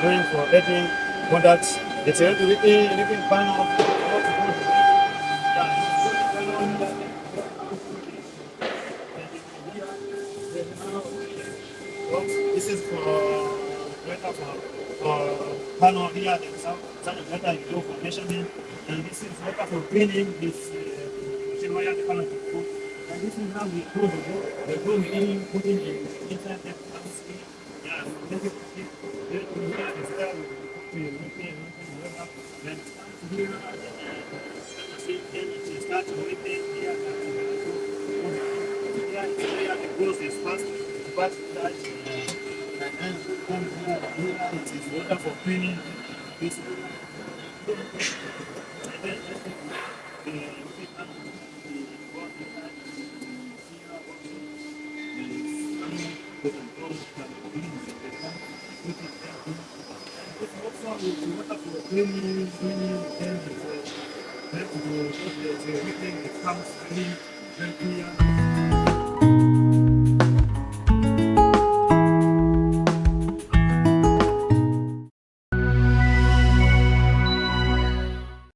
going for adding products. It's a living panel. This is for better for panel here. There's some better you do for measurement, and this is better for cleaning. This machine where the panel to put. And this is how we do the glue we putting in inside the panel. Yeah, make it here is where we put to whipping, whatever. Then it comes here, machine then it starts whipping here. Here is where the glue is fast, but that. And here it is water for cleaning this. It comes very clear.